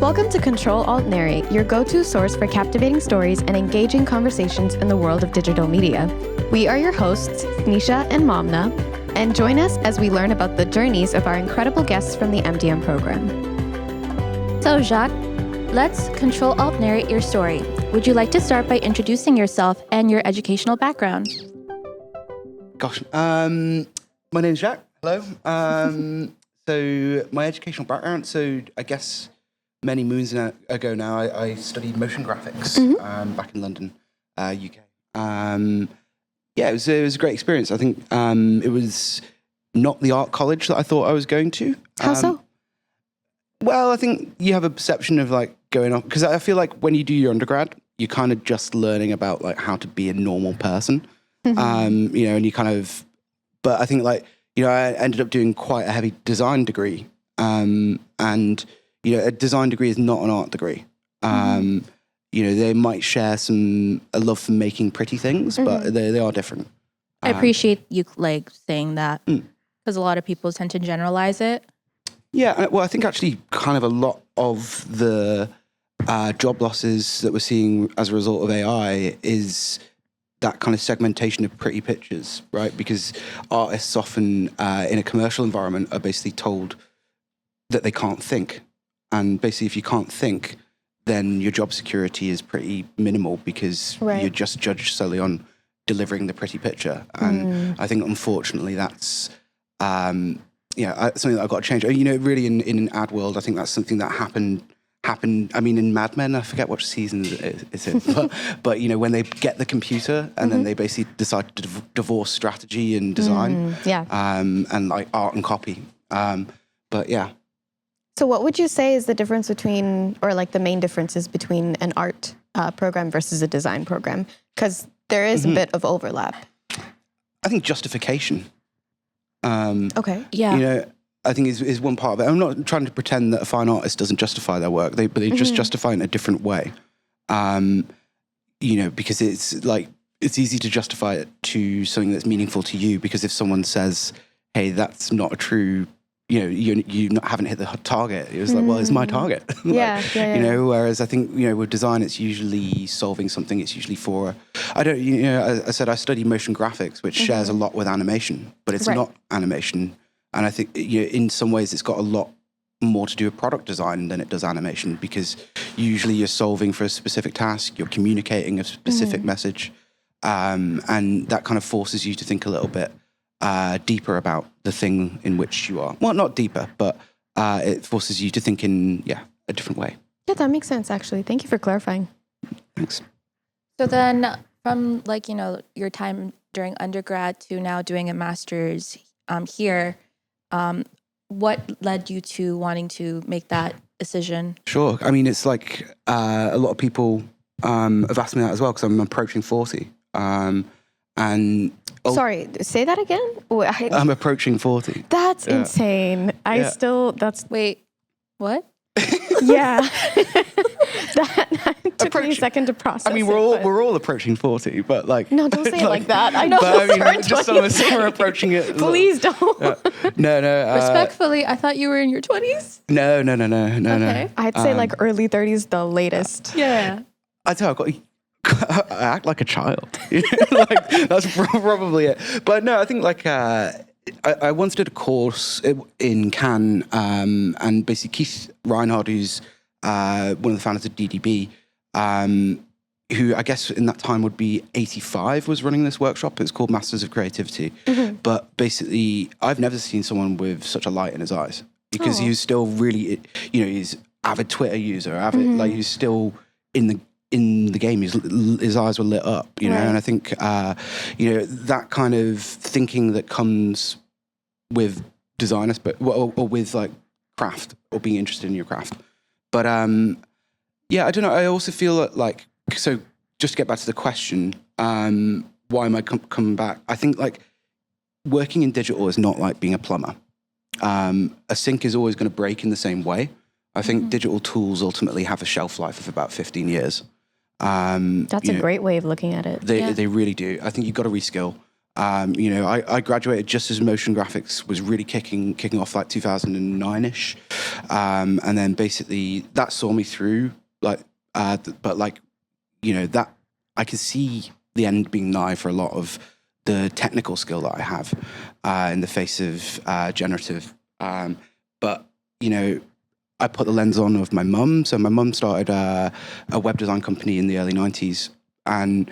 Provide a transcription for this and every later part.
Welcome to Ctrl+Alt+Narrate, your go-to source for captivating stories and engaging conversations in the world of digital media. We are your hosts, Sneesha and Momna, and join us as we learn about the journeys of our incredible guests from the MDM program. So, Jacques, let's Ctrl+Alt+Narrate your story. Would you like to start by introducing yourself and your educational background? Gosh, my name's Jacques. Hello. So my educational background, so I guess many moons ago now, I studied motion graphics back in London, UK. Yeah, it was a great experience. I think it was not the art college that I thought I was going to. How so? Well, I think you have a perception of like going off, because I feel like when you do your undergrad, you're kind of just learning about like how to be a normal person, and you kind of, but I think like, I ended up doing quite a heavy design degree, and a design degree is not an art degrey. They might share a love for making pretty things, but they are different. I appreciate you saying that, because a lot of people tend to generalize it. Yeah, well, I think actually kind of a lot of the job losses that we're seeing as a result of AI is that kind of segmentation of pretty pictures, right? Because artists often in a commercial environment are basically told that they can't think. And basically if you can't think, then your job security is pretty minimal because you're just judged solely on delivering the pretty picture. And I think unfortunately that's something that I've got to change. Really in an ad world, I think that's something that happened. I mean, in Mad Men, I forget what season it's in, but when they get the computer and then they basically decide to divorce strategy and design, and like art and copy. But yeah. So what would you say is the difference between, or like the main differences between an art program versus a design program? Because there is a bit of overlap. I think justification. Okay. Yeah. I think is one part of it. I'm not trying to pretend that a fine artist doesn't justify their work, but they just justify it in a different way. Because it's easy to justify it to something that's meaningful to you, because if someone says, hey, that's not a true, you haven't hit the target, it was like, well, it's my target. Whereas I think, with design, it's usually solving something. It's usually for, I said I study motion graphics, which shares a lot with animation, but it's not animation. And I think in some ways it's got a lot more to do with product design than it does animation, because usually you're solving for a specific task, you're communicating a specific message, and that kind of forces you to think a little bit deeper about the thing in which you are. Well, not deeper, but it forces you to think in a different way. Yeah, that makes sense, actually. Thank you for clarifying. Thanks. So then from your time during undergrad to now doing a master's here, what led you to wanting to make that decision? Sure. I mean, it's like a lot of people have asked me that as well, because I'm approaching 40. Sorry, say that again? I'm approaching 40. That's insane. Wait, what? Yeah. That took me a second to process. I mean, we're all approaching 40, but like... No, don't say it like that. Just some are approaching it. Please don't. No. Respectfully, I thought you were in your 20s. No. Okay. I'd say like early 30s, the latest. Yeah. I tell you, I act like a child. That's probably it. But no, I think I once did a course in Cannes, and basically Keith Reinhardt, who's one of the founders of DDB, who I guess in that time would be 85, was running this workshop. It's called Masters of Creativity. But basically, I've never seen someone with such a light in his eyes, because he was still really, he's avid Twitter user, he's still in the game. His eyes were lit up, and I think, that kind of thinking that comes with designers, or with like craft, or being interested in your craft. But I don't know. I also feel like, so just to get back to the question, why am I coming back? I think like working in digital is not like being a plumber. A sink is always going to break in the same way. I think digital tools ultimately have a shelf life of about 15 years. That's a great way of looking at it. They really do. I think you've got to reskill. I graduated just as motion graphics was really kicking off, like 2009-ish. And then basically that saw me through, that I could see the end being nigh for a lot of the technical skill that I have in the face of generative. But I put the lens on of my mum. So my mum started a web design company in the early 90s and,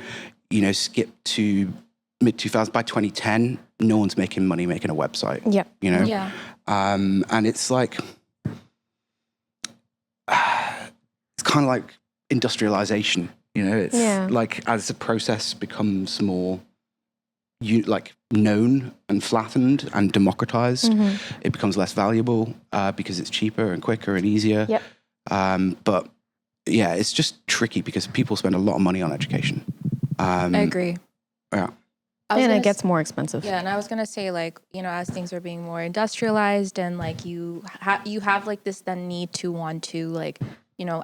skipped to mid-2000s. By 2010, no one's making money making a website. Yeah. Yeah. And it's like, it's kind of like industrialization, it's like as the process becomes more known and flattened and democratized, it becomes less valuable because it's cheaper and quicker and easier. Yep. But yeah, it's just tricky because people spend a lot of money on education. I agree. Yeah. And it gets more expensive. Yeah, and I was gonna say, as things are being more industrialized, and you have this then need to want to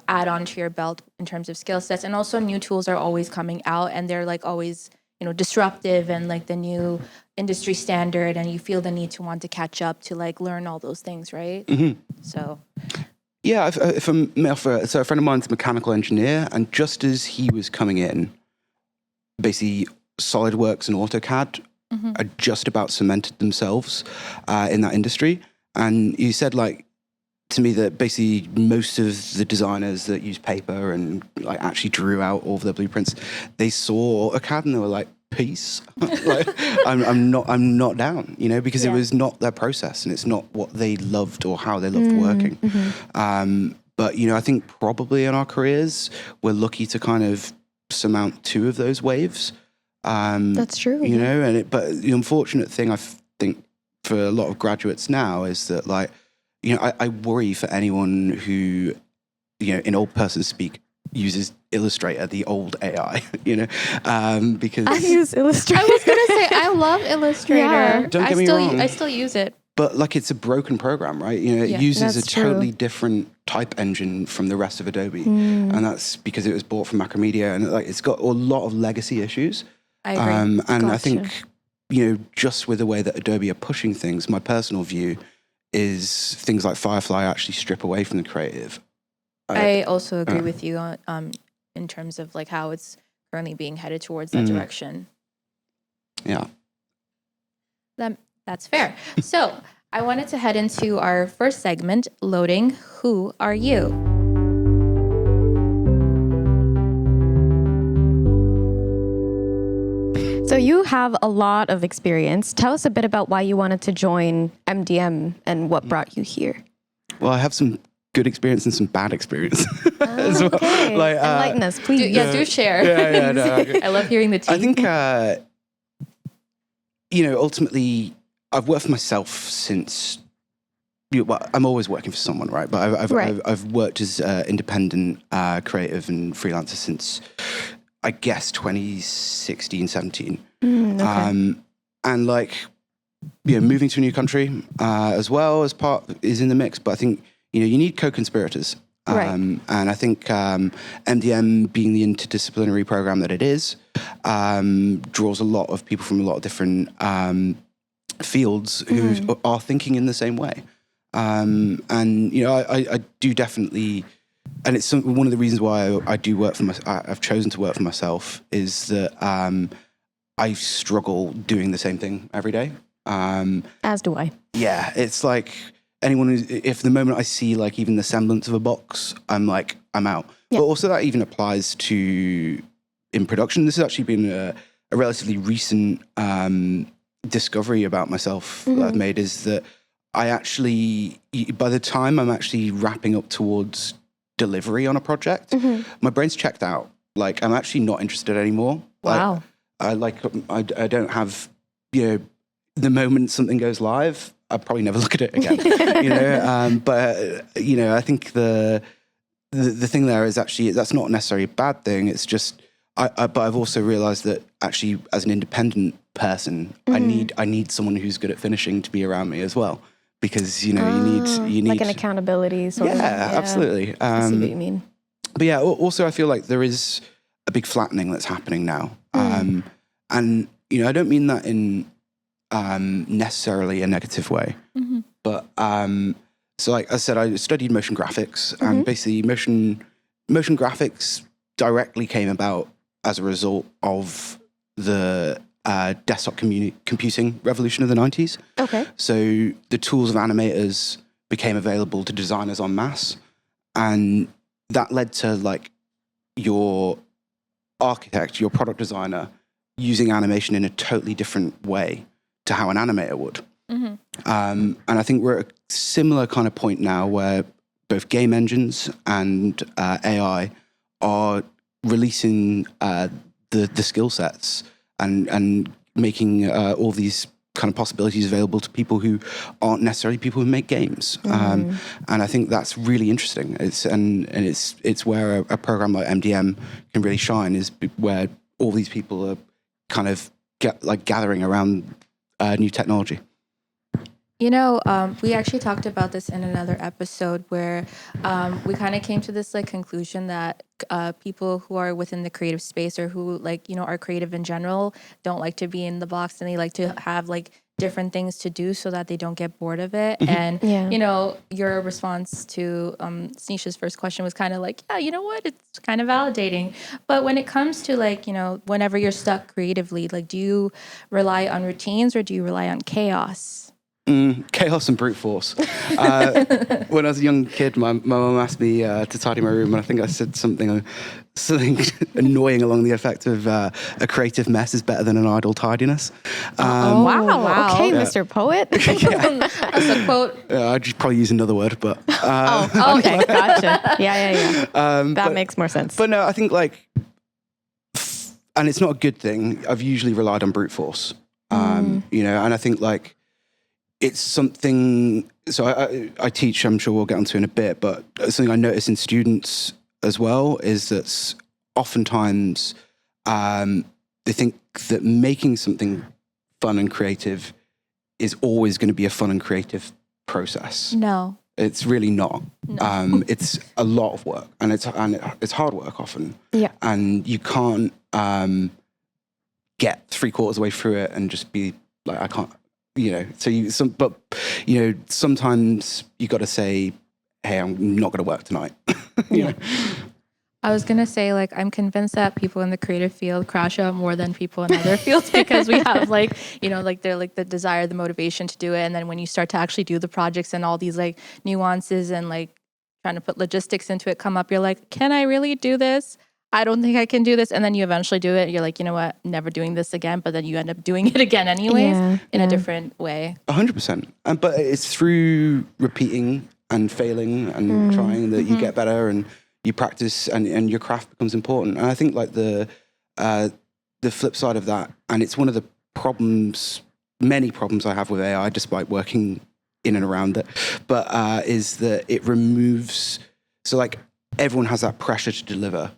add on to your belt in terms of skill sets, and also new tools are always coming out, and they're always disruptive and the new industry standard, and you feel the need to want to catch up to learn all those things, right? Mm-hmm. So. Yeah, if so a friend of mine's a mechanical engineer, and just as he was coming in, basically SolidWorks and AutoCAD are just about cemented themselves in that industry. And you said to me that basically most of the designers that use paper and actually drew out all of their blueprints, they saw AutoCAD and they were like, peace. I'm not down, because it was not their process and it's not what they loved or how they loved working. But I think probably in our careers we're lucky to kind of surmount two of those waves. That's true. But the unfortunate thing I think for a lot of graduates now is that I worry for anyone who, in old person speak, uses Illustrator, the old AI, because I use Illustrator. I was gonna say I love Illustrator. Yeah. Don't get me wrong. I still use it. But it's a broken program, right? It uses a that's true. totally different type engine from the rest of Adobe, and that's because it was bought from Macromedia, and it's got a lot of legacy issues. I agree. And I think just with the way that Adobe are pushing things, my personal view is things like Firefly actually strip away from the creative. I also agree with you on in terms of how it's currently being headed towards that direction. Yeah. That's fair. So I wanted to head into our first segment, loading Who Are You? So you have a lot of experience. Tell us a bit about why you wanted to join MDM and what brought you here. Well, I have some good experience and some bad experience as well. Okay. Enlighten us, please. Do share. Yeah, no, I love hearing the tea. I think, ultimately, I've worked for myself since. I'm always working for someone, right? But I've worked as independent creative and freelancer since, I guess, 2016, 17. Okay. And moving to a new country as well as part is in the mix. But I think you need co-conspirators. Right. And I think MDM, being the interdisciplinary program that it is, draws a lot of people from a lot of different fields who are thinking in the same way. And I do definitely, and it's one of the reasons why I do work for I've chosen to work for myself is that I struggle doing the same thing every day. As do I. Yeah, it's if the moment I see even the semblance of a box, I'm out. Yeah. But also that even applies to in production. This has actually been a relatively recent discovery about myself that I've made, is that I actually, by the time I'm actually wrapping up towards delivery on a project, my brain's checked out. I'm actually not interested anymore. Wow. I don't have, the moment something goes live, I'll probably never look at it again, but I think the thing there is actually, that's not necessarily a bad thing. It's just, but I've also realized that actually as an independent person, I need someone who's good at finishing to be around me as well. Because, you need like an accountability sort of. Yeah, absolutely. I see what you mean. But yeah, also I feel like there is a big flattening that's happening now. And I don't mean that in necessarily a negative way, but so like I said, I studied motion graphics, and basically motion graphics directly came about as a result of the desktop computing revolution of the 90s. Okay. So the tools of animators became available to designers en masse, and that led to like your architect, your product designer, using animation in a totally different way to how an animator would. And I think we're at a similar kind of point now where both game engines and AI are releasing the skill sets and making all these kind of possibilities available to people who aren't necessarily people who make games. And I think that's really interesting. It's where a program like MDM can really shine, is where all these people are kind of gathering around new technology. We actually talked about this in another episode where we kind of came to this like conclusion that people who are within the creative space, or who are creative in general, don't like to be in the box, and they like to have like different things to do so that they don't get bored of it. And your response to Sneesha's first question was kind of like, yeah, you know what, it's kind of validating. But when it comes to whenever you're stuck creatively, like, do you rely on routines or do you rely on chaos? Chaos and brute force. When I was a young kid, my mum asked me to tidy my room, and I think I said something annoying along the effect of a creative mess is better than an idle tidiness. Wow. Okay, Yeah. Mr. Poet. That's a quote. I'd just probably use another word, but... Okay, gotcha. Yeah. That makes more sense. But no, I think and it's not a good thing, I've usually relied on brute force. And I think it's something, so I teach, I'm sure we'll get onto in a bit, but something I notice in students as well is that oftentimes they think that making something fun and creative is always going to be a fun and creative process. No. It's really not. No. It's a lot of work, and it's hard work often. Yeah. And you can't get 3/4 of the way through it and just be like, I can't, sometimes you got to say, hey, I'm not going to work tonight. you know? I was going to say, I'm convinced that people in the creative field crash out more than people in other fields, because we have they're the desire, the motivation to do it. And then when you start to actually do the projects and all these nuances and trying to put logistics into it come up, you're like, can I really do this? I don't think I can do this. And then you eventually do it. You're like, you know what? Never doing this again. But then you end up doing it again anyways, in a different way. 100%. But it's through repeating and failing and trying that you get better, and you practice, and your craft becomes important. And I think the flip side of that, and it's one of the many problems I have with AI, despite working in and around it, but is that it removes, everyone has that pressure to deliver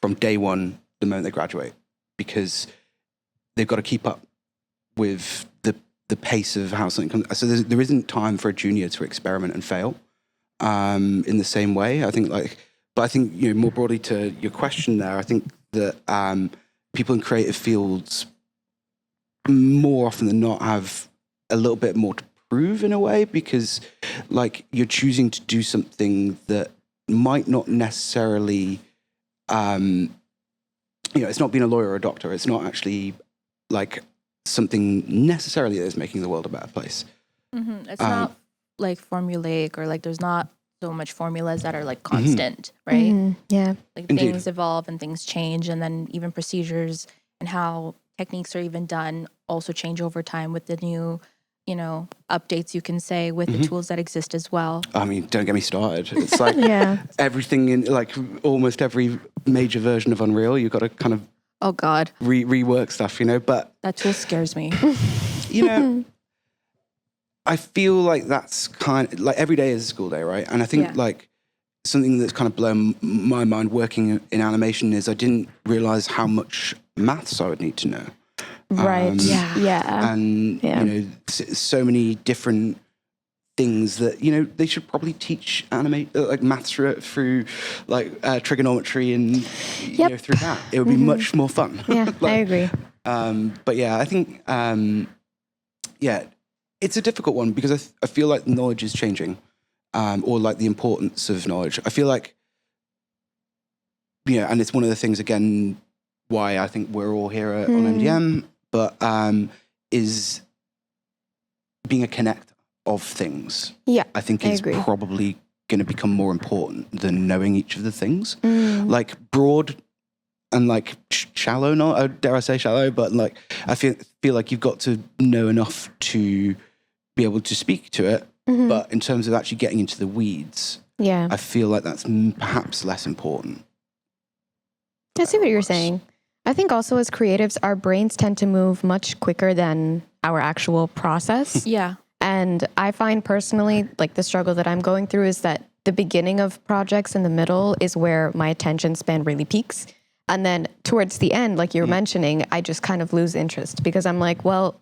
from day one, the moment they graduate, because they've got to keep up with the pace of how something comes. So there isn't time for a junior to experiment and fail in the same way. I think but I think, more broadly to your question there, I think that people in creative fields more often than not have a little bit more to prove in a way, because you're choosing to do something that might not necessarily, it's not being a lawyer or a doctor. It's not actually something necessarily that is making the world a better place. Mm-hmm. It's not formulaic, or there's not so much formulas that are constant, right? Mm-hmm. Yeah. Indeed. Things evolve and things change, and then even procedures and how techniques are even done also change over time with the new, updates, you can say, with the tools that exist as well. I mean, don't get me started. It's everything in almost every major version of Unreal, you've got to kind of oh god rework stuff, but that tool scares me. I feel that's kind of every day is a school day, right? And I think something that's kind of blown my mind working in animation is I didn't realize how much maths I would need to know. Right. And so many different things that, you know, they should probably teach like maths through like trigonometry and you know, through that. It would be much more fun. Yeah, like, I agree. But yeah, I think, it's a difficult one because I feel like knowledge is changing, or like the importance of knowledge. I feel like, and it's one of the things, again, why I think we're all here on MDM, but is being a connector of things. Yeah, I think I is agree. probably going to become more important than knowing each of the things. Like broad and like shallow, not dare I say shallow, but like I feel like you've got to know enough to be able to speak to it. But in terms of actually getting into the weeds, I feel like that's perhaps less important. I see what you're saying. I think also as creatives, our brains tend to move much quicker than our actual process. Yeah. And I find personally, like the struggle that I'm going through is that the beginning of projects in the middle is where my attention span really peaks. And then towards the end, like you were mentioning, I just kind of lose interest because I'm like, well,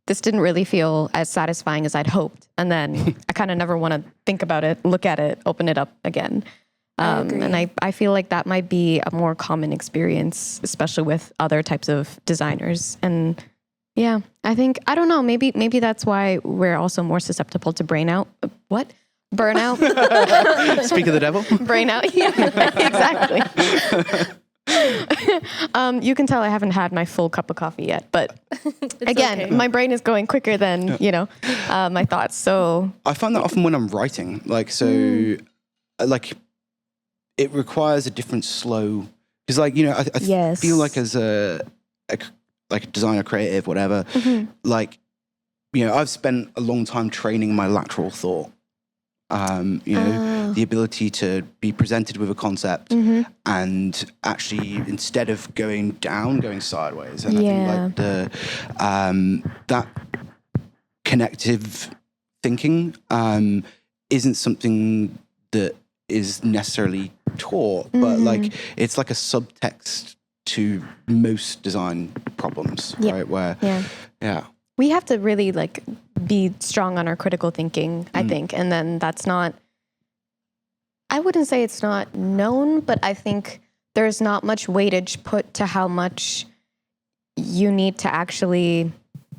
this didn't really feel as satisfying as I'd hoped. And then I kind of never want to think about it, look at it, open it up again. And I feel like that might be a more common experience, especially with other types of designers. And yeah, I think, I don't know, maybe that's why we're also more susceptible to burnout. Speak of the devil. Brainout. Yeah, exactly. You can tell I haven't had my full cup of coffee yet, but again, my brain is going quicker than, my thoughts. So I find that often when I'm writing, like, like it requires a different slow, because like, I feel like as a designer, creative, whatever, like, I've spent a long time training my lateral thought. The ability to be presented with a concept and actually, instead of going down, going sideways. And I think like that connective thinking isn't something that is necessarily taught, but like it's like a subtext to most design problems, right? Where, we have to really like be strong on our critical thinking, I think. And then that's not, I wouldn't say it's not known, but I think there's not much weightage put to how much you need to actually,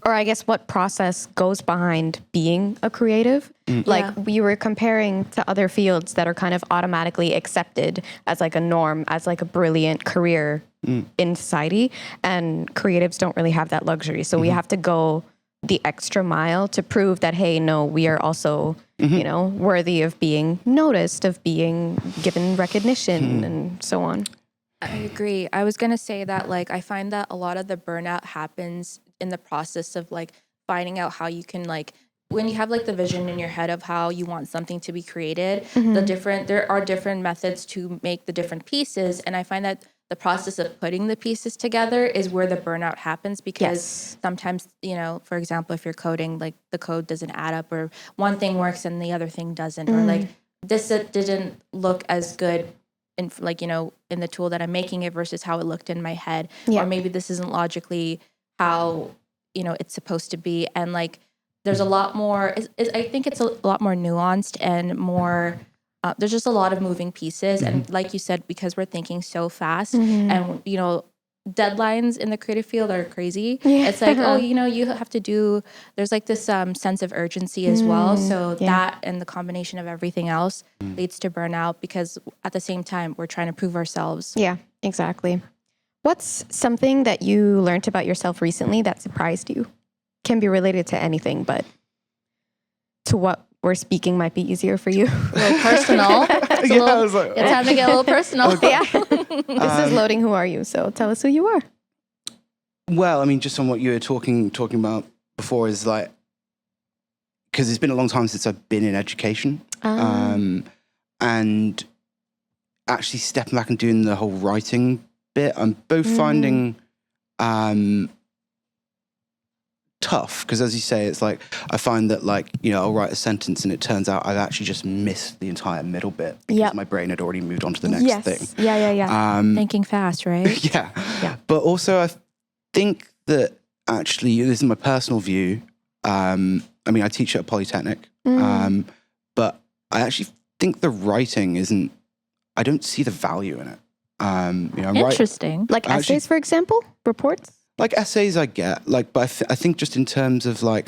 or I guess what process goes behind being a creative. Like we were comparing to other fields that are kind of automatically accepted as like a norm, as like a brilliant career in society. And creatives don't really have that luxury. So we have to go the extra mile to prove that, hey, no, we are also, worthy of being noticed, of being given recognition and so on. I agree. I was going to say that, like, I find that a lot of the burnout happens in the process of like finding out how you can, like, when you have like the vision in your head of how you want something to be created, there are different methods to make the different pieces. And I find that the process of putting the pieces together is where the burnout happens, because sometimes, for example, if you're coding, like the code doesn't add up, or one thing works and the other thing doesn't, or like this didn't look as good in like, in the tool that I'm making it versus how it looked in my head, or maybe this isn't logically how, it's supposed to be. And like, there's a lot more, I think it's a lot more nuanced and more, there's just a lot of moving pieces. And like you said, because we're thinking so fast and, deadlines in the creative field are crazy. It's like, you have to do, there's like this sense of urgency as well. So that and the combination of everything else leads to burnout, because at the same time, we're trying to prove ourselves. Yeah, exactly. What's something that you learned about yourself recently that surprised you? Can be related to anything, but to what we're speaking might be easier for you. A little personal. It's time to get a little personal. Yeah. This is Loading Who Are You? So tell us who you are. Well, I mean, just on what you were talking about before is like, because it's been a long time since I've been in education. And actually stepping back and doing the whole writing bit, I'm both finding tough, because as you say, it's like I find that like, I'll write a sentence and it turns out I've actually just missed the entire middle bit because my brain had already moved on to the next thing. Yeah. Thinking fast, right? Yeah. But also I think that actually, this is my personal view, I mean, I teach at a polytechnic, but I actually think the writing isn't. I don't see the value in it. Interesting. Like essays, for example, reports. Like essays, I get but I think just in terms of like,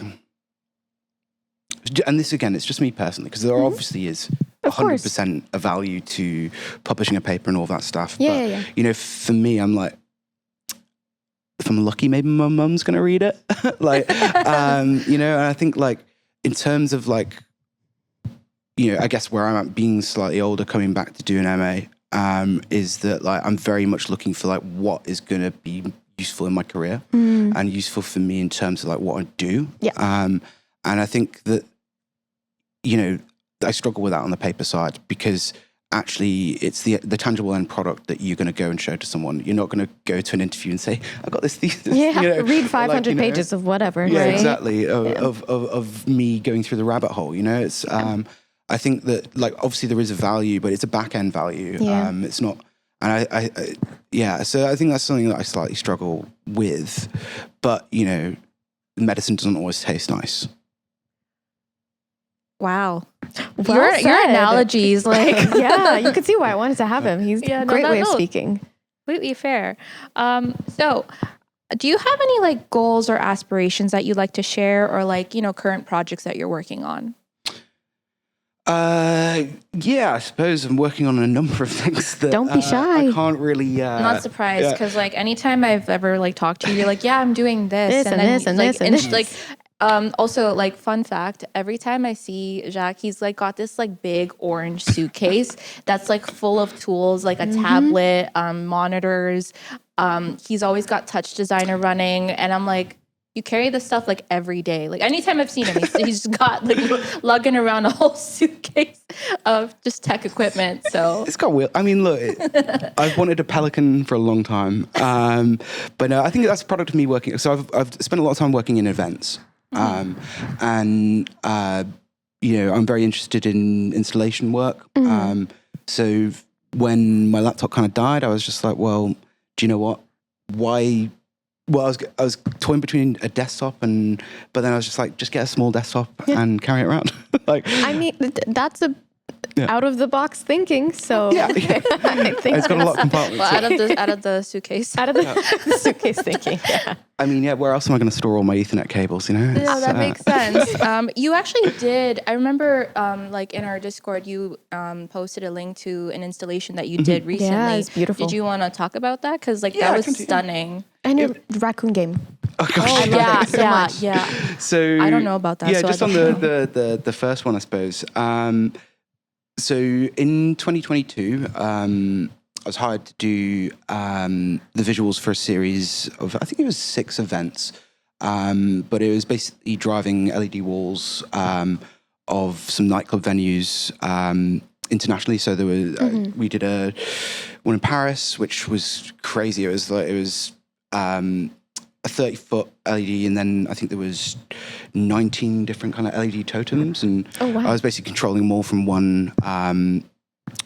and this again, it's just me personally because there obviously is 100% a value to publishing a paper and all that stuff. Yeah. You know, for me, I'm like, if I'm lucky, maybe my mum's going to read it. Like, you know, and I think like in terms of like, you know, I guess where I'm at being slightly older, coming back to do an MA, is that like, I'm very much looking for like what is going to be useful in my career and useful for me in terms of like what I do. Yeah. And I think that, you know, I struggle with that on the paper side because actually it's the tangible end product that you're going to go and show to someone. You're not going to go to an interview and say, I've got this thesis. Yeah, you know, read 500 like, you know, pages of whatever. Yeah, right? exactly. Of me going through the rabbit hole, you know, it's, I think that like, obviously there is a value, but it's a back end value. Yeah. It's not, and I so I think that's something that I slightly struggle with, but you know, medicine doesn't always taste nice. Wow. Well your said. analogies, like Yeah, you can see why I wanted to have him. He's a great way of speaking. completely fair. So do you have any like goals or aspirations that you'd like to share or like, you know, current projects that you're working on? Yeah, I suppose I'm working on a number of things that Don't be shy. I can't really. I'm not surprised because like anytime I've ever like talked to you, you're like, yeah, I'm doing this and then, this and like, this and this. like also like fun fact, every time I see Jacques, he's like got this like big orange suitcase that's like full of tools, like a tablet, monitors. He's always got Touch Designer running, and I'm like, you carry this stuff like every day. Like anytime I've seen him, he's just got like lugging around a whole suitcase of just tech equipment. So it's got weird. I mean, look, I've wanted a Pelican for a long time, but no, I think that's a product of me working. So I've spent a lot of time working in events, and you know, I'm very interested in installation work. So when my laptop kind of died, I was just like, well, do you know what? Why? Well, I was toying between a desktop but then I was just like, just get a small desktop and carry it around. Like, I mean, that's a out of the box thinking. So I think it's got a lot of compartments. well, out of the suitcase, out of the suitcase thinking. Yeah. I mean, yeah, where else am I going to store all my Ethernet cables? You know? No, that makes sense. You actually did. I remember, like in our Discord, you posted a link to an installation that you did recently. Yeah, it's beautiful. Did you want to talk about that? Because like that was stunning. And your raccoon game. Oh gosh, yeah, so much. yeah. So I don't know about that. Yeah, so just on the first one, I suppose. So in 2022, I was hired to do the visuals for a series of, I think it was 6 events, but it was basically driving LED walls of some nightclub venues internationally. So there was we did one in Paris, which was crazy. It was a 30-foot LED, and then I think there was 19 different kind of LED totems, and I was basically controlling them all from one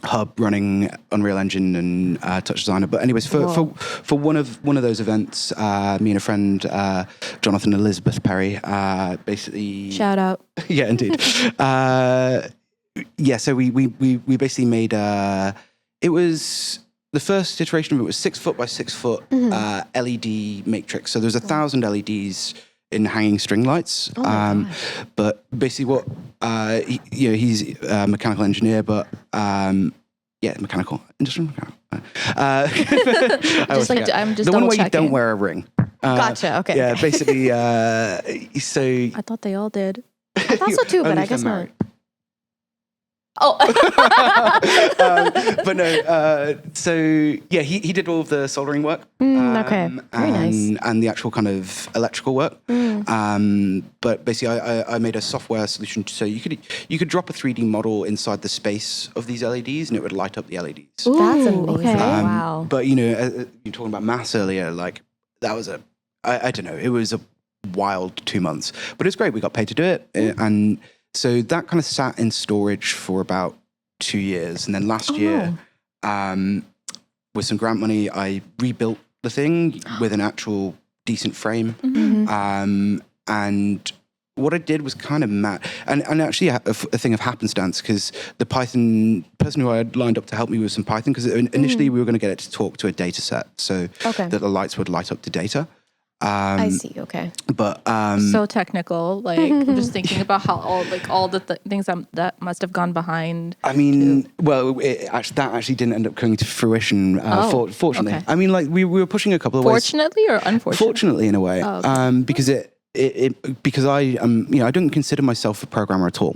hub running Unreal Engine and Touch Designer. But anyways, for one of those events, me and a friend, Jonathan Elizabeth Perry, basically shout out. Yeah, indeed. Yeah, so we basically made it was. The first iteration of it was 6 foot by 6 foot LED matrix. So there's 1,000 LEDs in hanging string lights. But basically, what he's a mechanical engineer, but mechanical, industrial mechanical. I'm just the one where you double-checking. don't wear a ring. Gotcha. Okay. Yeah, basically. So I thought they all did. I thought so too, but only I guess if they're married. Oh, but no. So yeah, he did all of the soldering work. Okay, very nice. And the actual kind of electrical work. But basically, I made a software solution so you could drop a 3D model inside the space of these LEDs, and it would light up the LEDs. Ooh, that's amazing. okay. Wow. But you know, you were talking about mass earlier. Like that was I don't know. It was a wild 2 months, but it's great. We got paid to do it, and so that kind of sat in storage for about 2 years. And then last year, with some grant money, I rebuilt the thing with an actual decent frame. And what I did was kind of mad, and actually a thing of happenstance, because the Python person who I had lined up to help me with some Python, because initially we were going to get it to talk to a data set so that the lights would light up the data. I see. Okay. But So technical. Like I'm just thinking about how all the things that must have gone behind. I mean, well, that actually didn't end up coming to fruition. Fortunately, okay. I mean, like we were pushing a couple of ways. Fortunately or unfortunately? Fortunately, in a way, because because I I don't consider myself a programmer at all.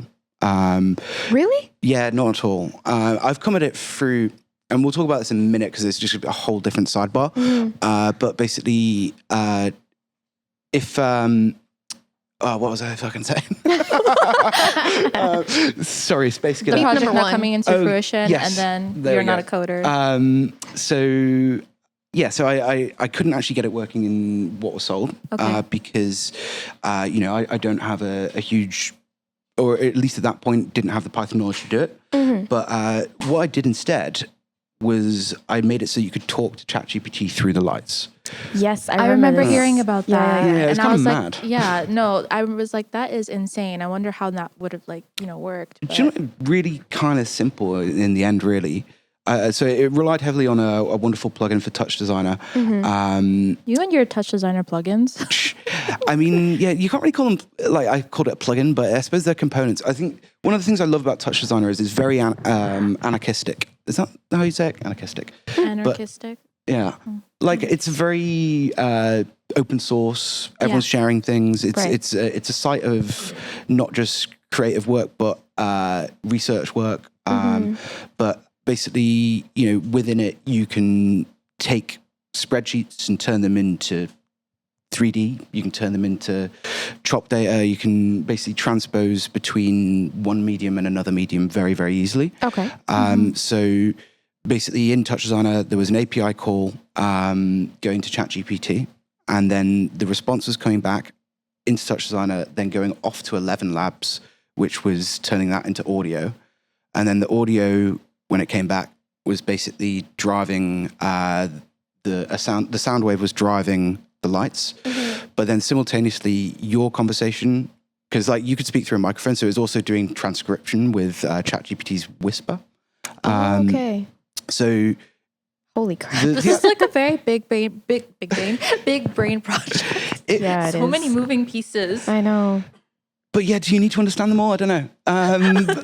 Really? Yeah, not at all. I've come at it through, and we'll talk about this in a minute because it's just a whole different sidebar. But basically, if what was I fucking saying? Sorry, space The killer. project Number not one. coming into fruition, yes. and then There you're we not a go. coder. So I couldn't actually get it working in what was sold because I don't have a huge, or at least at that point didn't have the Python knowledge to do it. But what I did instead was I made it so you could talk to ChatGPT through the lights. Yes, I remember this. hearing about that. Yeah, it was and I kinda was mad. like, I was like, that is insane. I wonder how that would have worked. Do you know what? Really kind of simple in the end, really. So it relied heavily on a wonderful plugin for Touch Designer. You and your Touch Designer plugins. I mean, yeah, you can't really call them, like I called it a plugin, but I suppose they're components. I think one of the things I love about Touch Designer is it's very anarchistic. Is that how you say it? Anarchistic. Anarchistic. Yeah. Like it's very open source. Everyone's sharing things. It's a site of not just creative work, but research work. But basically, within it, you can take spreadsheets and turn them into 3D. You can turn them into chop data. You can basically transpose between one medium and another medium very, very easily. Okay. So basically in Touch Designer, there was an API call going to ChatGPT, and then the response was coming back into Touch Designer, then going off to 11 Labs, which was turning that into audio. And then the audio, when it came back, was basically driving the sound wave was driving the lights, but then simultaneously your conversation, because like you could speak through a microphone, so it was also doing transcription with ChatGPT's Whisper. Okay. So Holy crap. This is like a very big brain project. Yeah, So many moving pieces. I know. But yeah, do you need to understand them all? I don't know.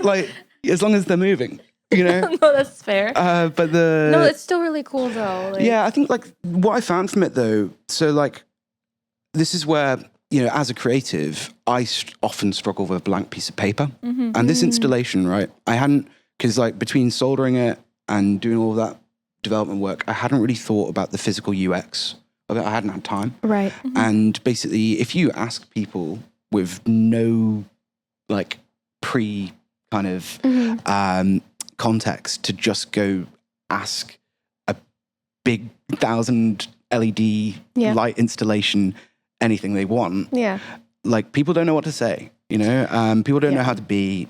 Like as long as they're moving, No, that's fair. But No, it's still really cool though. Yeah, I think like what I found from it though, so like this is where, as a creative, I often struggle with a blank piece of paper. And this installation, right, I hadn't, because like between soldering it and doing all that development work, I hadn't really thought about the physical UX of it. I hadn't had time. Right. And basically, if you ask people with no like pre kind of context to just go ask a big 1,000 LED light installation anything they want. Yeah. Like people don't know what to say, people don't know how to be.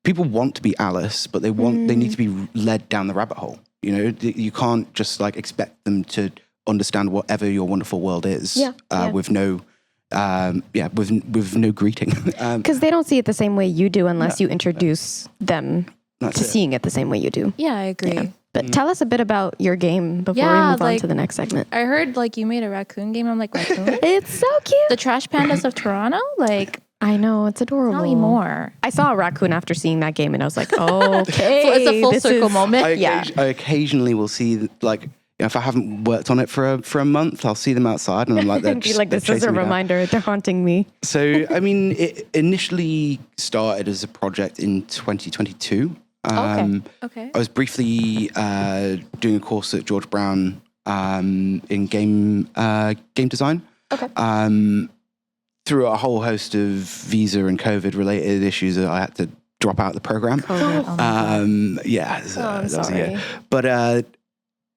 People want to be Alice, but they need to be led down the rabbit hole. You can't just like expect them to understand whatever your wonderful world is with no with no greeting. Because they don't see it the same way you do unless you introduce them to seeing it the same way you do. Yeah, I agree. Yeah. But tell us a bit about your game before we move on to the next segment. I heard you made a raccoon game. I'm like, raccoon? It's so cute. The Trash Pandas of Toronto? I know, it's adorable. Tell me more. I saw a raccoon after seeing that game and I was like, okay. So it's a full circle moment. I occasionally will see like, if I haven't worked on it for a month, I'll see them outside and I'm like, be like, this is a reminder. They're haunting me. So, I mean, it initially started as a project in 2022. Okay. I was briefly doing a course at George Brown in game design. Okay. Through a whole host of visa and COVID related issues, I had to drop out of the program. I'm sorry. But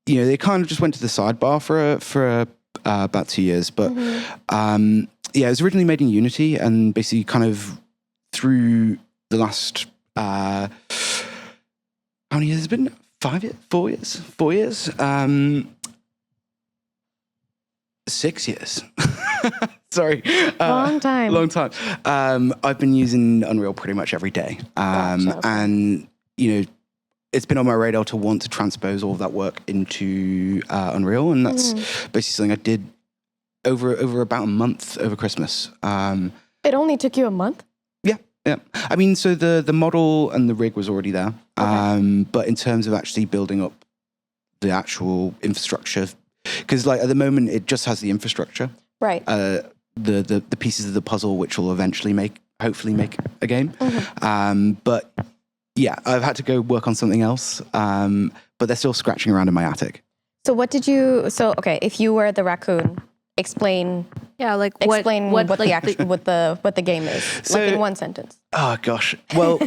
they kind of just went to the sidebar for about 2 years. But it was originally made in Unity, and basically kind of through the last how many years has it been? 5 years? 4 years? 4 years? 6 years. Sorry. Long time. Long time. I've been using Unreal pretty much every day. Gotcha. And, it's been on my radar to want to transpose all of that work into Unreal. And that's basically something I did over about a month over Christmas. It only took you a month? Yeah. I mean, so the model and the rig was already there. Okay. But in terms of actually building up the actual infrastructure, because like at the moment it just has the infrastructure. Right. The pieces of the puzzle which will eventually hopefully make a game. But yeah, I've had to go work on something else. But they're still scratching around in my attic. So okay, if you were the raccoon, explain like what the game is. So, like in one sentence. Oh gosh. Well,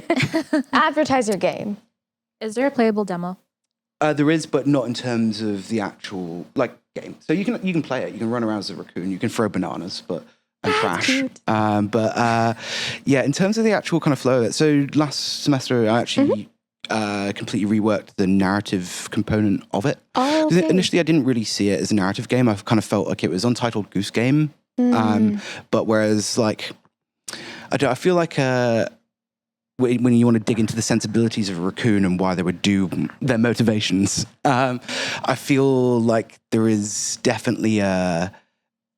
Advertise your game. Is there a playable demo? there is, but not in terms of the actual game. So you can play it. You can run around as a raccoon. You can throw bananas, and trash. Cute. Yeah, in terms of the actual kind of flow of it. So last semester, I actually completely reworked the narrative component of it. Oh, okay. Initially, I didn't really see it as a narrative game. I kind of felt like it was Untitled Goose Game. But whereas, I feel like when you want to dig into the sensibilities of a raccoon and why they would do their motivations, I feel like there is definitely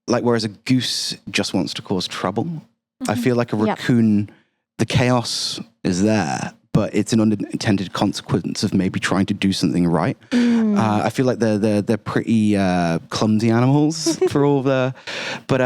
whereas a goose just wants to cause trouble, I feel like a raccoon, the chaos is there, but it's an unintended consequence of maybe trying to do something right. I feel like they're pretty clumsy animals for all but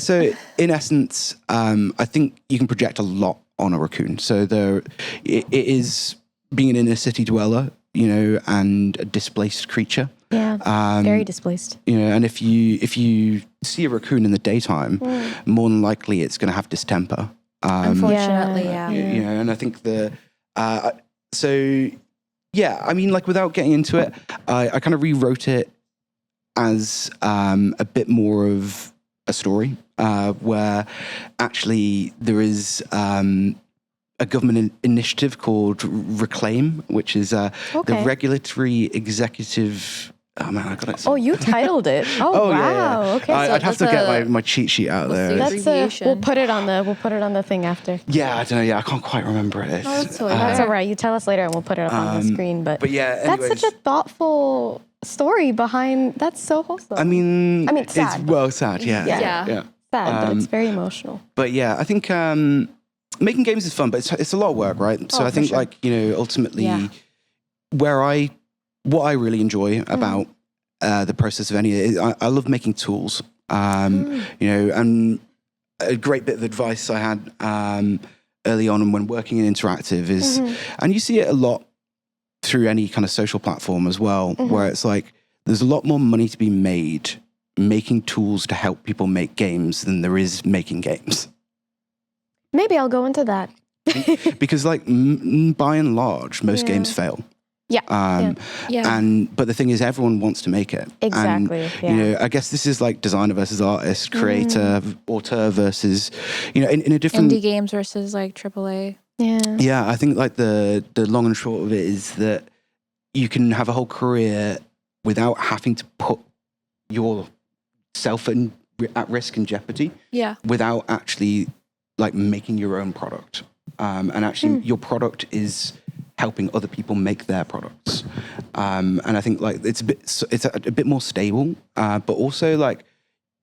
so in essence, I think you can project a lot on a raccoon. So it is being an inner city dweller, and a displaced creature. Yeah, very displaced. And if you see a raccoon in the daytime, more than likely it's going to have distemper. Unfortunately, yeah. And I think I mean, without getting into it, I kind of rewrote it as a bit more of a story where actually there is a government initiative called Reclaim, which is the Regulatory Executive. Oh man, I got it. Oh, you titled it. Oh, wow. Yeah. Okay. I'd have to get my cheat sheet out there. We'll put it on the thing after. Yeah, I don't know. Yeah, I can't quite remember it. That's all right. You tell us later, and we'll put it up on the screen. But yeah, anyways, that's such a thoughtful story behind. That's so wholesome. I mean, it's sad. It's sad. Yeah. Sad, but it's very emotional. But yeah, I think making games is fun, but it's a lot of work, right? So I think ultimately, what I really enjoy about the process of I love making tools. And a great bit of advice I had early on and when working in interactive is, and you see it a lot through any kind of social platform as well, where it's like there's a lot more money to be made making tools to help people make games than there is making games. Maybe I'll go into that. Because by and large, most games fail. Yeah. But the thing is, everyone wants to make it. Exactly. And, I guess this is like designer versus artist, creator, auteur versus, in a different indie games versus AAA. Yeah. Yeah, I think the long and short of it is that you can have a whole career without having to put yourself at risk and jeopardy. Yeah. Without actually making your own product. And actually your product is helping other people make their products. And I think it's a bit more stable, but also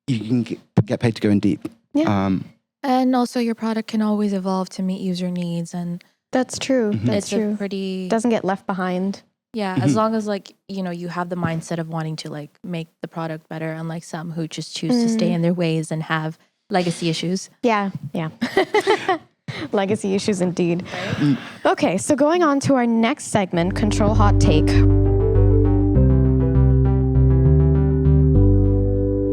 you can get paid to go in deep. Yeah. And also your product can always evolve to meet user needs, and that's true. That's true. Doesn't get left behind. Yeah, as long as you have the mindset of wanting to make the product better, unlike some who just choose to stay in their ways and have legacy issues. Yeah. Legacy issues indeed. Right? Okay, so going on to our next segment, Control Hot Take.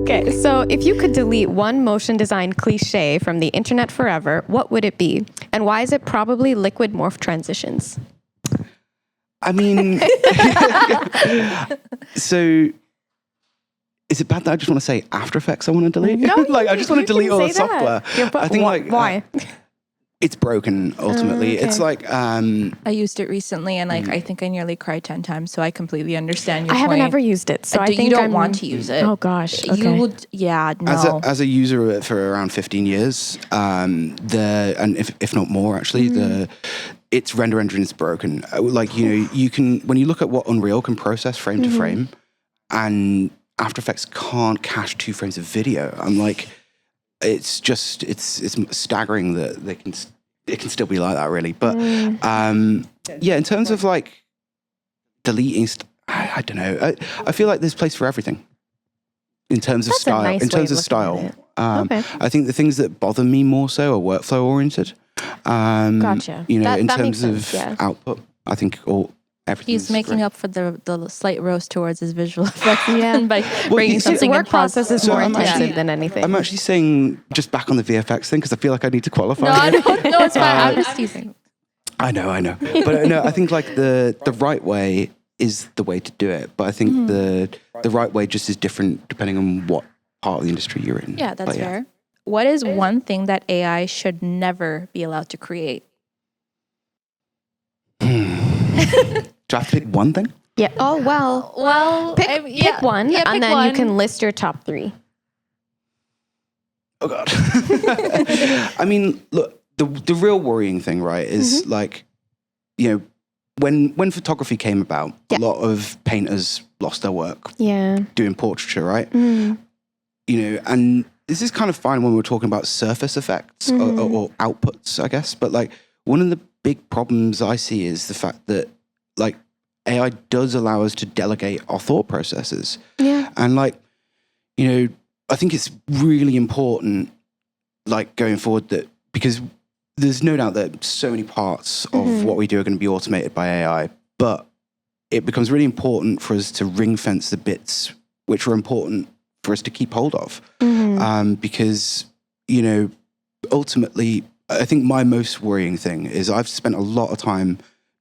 Okay, so if you could delete one motion design cliche from the internet forever, what would it be? And why is it probably liquid morph transitions? I mean, so is it bad that I just want to say After Effects I want to delete? No, I just want to delete all the software. I think why? it's broken ultimately. Okay. It's like I used it recently, and like I think I nearly cried 10 times. So I completely understand your I point. haven't ever used it, so I think you don't I'm- want to use it. Oh gosh, okay. You would, no. as a user of it for around 15 years, and if not more actually, its render engine is broken. Like you can, when you look at what Unreal can process frame to frame, and After Effects can't cache 2 frames of video. I'm like, it's staggering that it can still be like that, really. But in terms of like deleting, I don't know. I feel like there's place for everything in terms of That's a style. nice In way terms of of style, looking at it. Okay. I think the things that bother me more so are workflow oriented. Gotcha. In That makes terms of sense, yeah. output, I think everything. He's making up for the slight roast towards his visual effects by Well, bringing his something work in post. process is So more I'm intensive actually- than anything. I'm actually saying just back on the VFX thing because I feel like I need to qualify. No, here. no, it's fine. I'm just teasing. I know. But no, I think like the right way is the way to do it. But I think the right way just is different depending on what part of the industry you're in. Yeah, that's But fair. What is one thing that AI should never be allowed to create? Do I have to pick one thing? Yeah. Oh well. Well, Pick one, and then you can list your top 3. Oh God. I mean, look, the real worrying thing, right, is like, when photography came about, a lot of painters lost their work doing portraiture, right? And this is kind of fine when we're talking about surface effects or outputs, I guess. But like one of the big problems I see is the fact that like AI does allow us to delegate our thought processes. Yeah. And like, I think it's really important, like going forward, that because there's no doubt that so many parts of what we do are going to be automated by AI, but it becomes really important for us to ring fence the bits which are important for us to keep hold of. Because, ultimately, I think my most worrying thing is I've spent a lot of time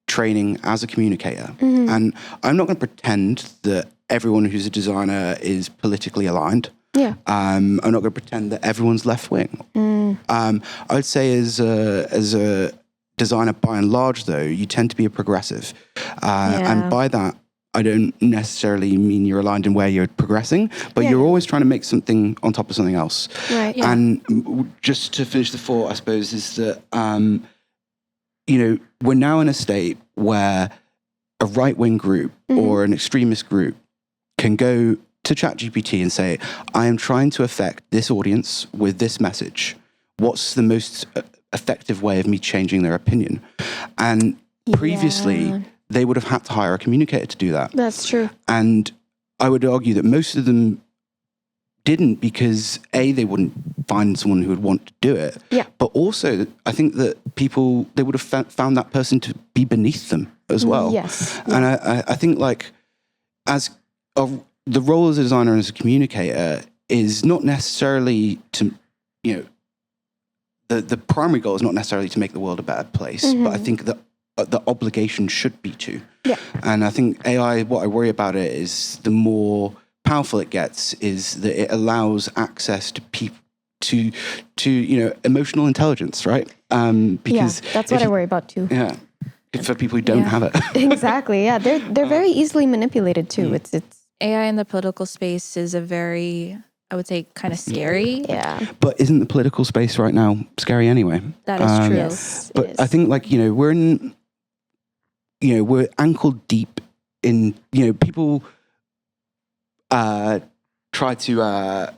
training as a communicator, and I'm not going to pretend that everyone who's a designer is politically aligned. Yeah. I'm not going to pretend that everyone's left wing. I would say as a designer, by and large, though, you tend to be a progressive. And by that, I don't necessarily mean you're aligned in where you're progressing, but you're always trying to make something on top of something else. Right. Yeah. And just to finish the thought, I suppose, is that, we're now in a state where a right-wing group or an extremist group can go to ChatGPT and say, I am trying to affect this audience with this message. What's the most effective way of me changing their opinion? And previously, they would have had to hire a communicator to do that. That's true. And I would argue that most of them didn't because A, they wouldn't find someone who would want to do it. Yeah. But also, I think that they would have found that person to be beneath them as well. Yes. And I think like the role as a designer and as a communicator is not necessarily to, the primary goal is not necessarily to make the world a better place, but I think that the obligation should be to. Yeah. And I think AI, what I worry about it is the more powerful it gets is that it allows access to people to emotional intelligence, right? Because that's what I worry about too. Yeah. For people who don't have it. Exactly. Yeah. They're very easily manipulated too. It's AI in the political space is a very, I would say, kind of scary. Yeah. But isn't the political space right now scary anyway? That is true. Yes. But I think like, we're in, we're ankle deep in, people try to,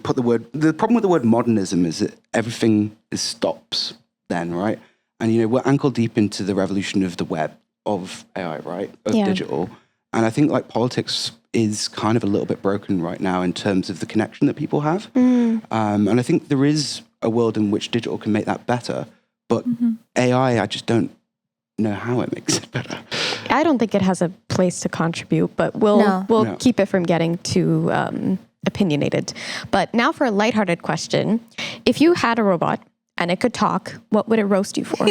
put the problem with the word modernism is that everything stops then, right? And, we're ankle deep into the revolution of the web, of AI, right? Of digital. And I think like politics is kind of a little bit broken right now in terms of the connection that people have. And I think there is a world in which digital can make that better, but AI, I just don't know how it makes it better. I don't think it has a place to contribute, but we'll keep it from getting too opinionated. But now for a lighthearted question. If you had a robot and it could talk, what would it roast you for?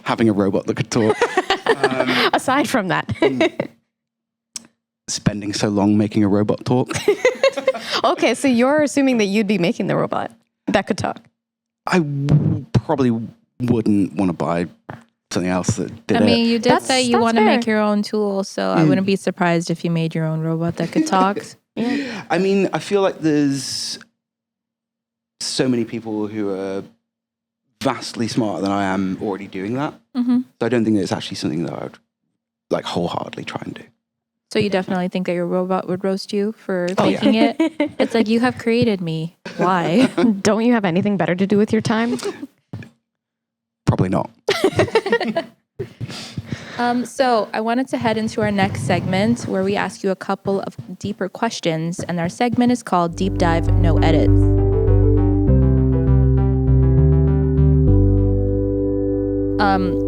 Having a robot that could talk. Aside from that. Spending so long making a robot talk. Okay, so you're assuming that you'd be making the robot that could talk. probably wouldn't want to buy something else that did I mean, it. you did say you want to fair. make your own tool, so I wouldn't be surprised if you made your own robot that could talk. I mean, I feel like there's so many people who are vastly smarter than I am already doing that. Mm-hmm. So I don't think that it's actually something that I would like wholeheartedly try and do. So you definitely think that your robot would roast you for Oh, yeah. thinking it? It's like, you have created me. Why? Don't you have anything better to do with your time? Probably not. So I wanted to head into our next segment where we ask you a couple of deeper questions, and our segment is called Deep Dive No Edits.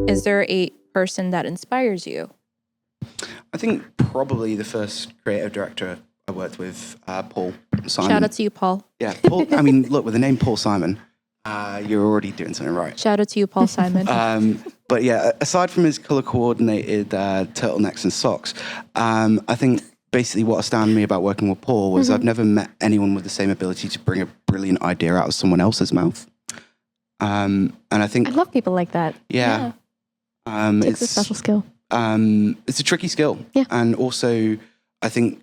Is there a person that inspires you? I think probably the first creative director I worked with, Paul Simon. Shout out to you, Paul. Yeah, Paul. I mean, look, with the name Paul Simon, you're already doing something right. Shout out to you, Paul Simon. But yeah, aside from his color coordinated turtlenecks and socks, I think basically what astounded me about working with Paul was I've never met anyone with the same ability to bring a brilliant idea out of someone else's mouth. And I think I love people like that. yeah. It's a special skill. It's a tricky skill. Yeah. And also, I think,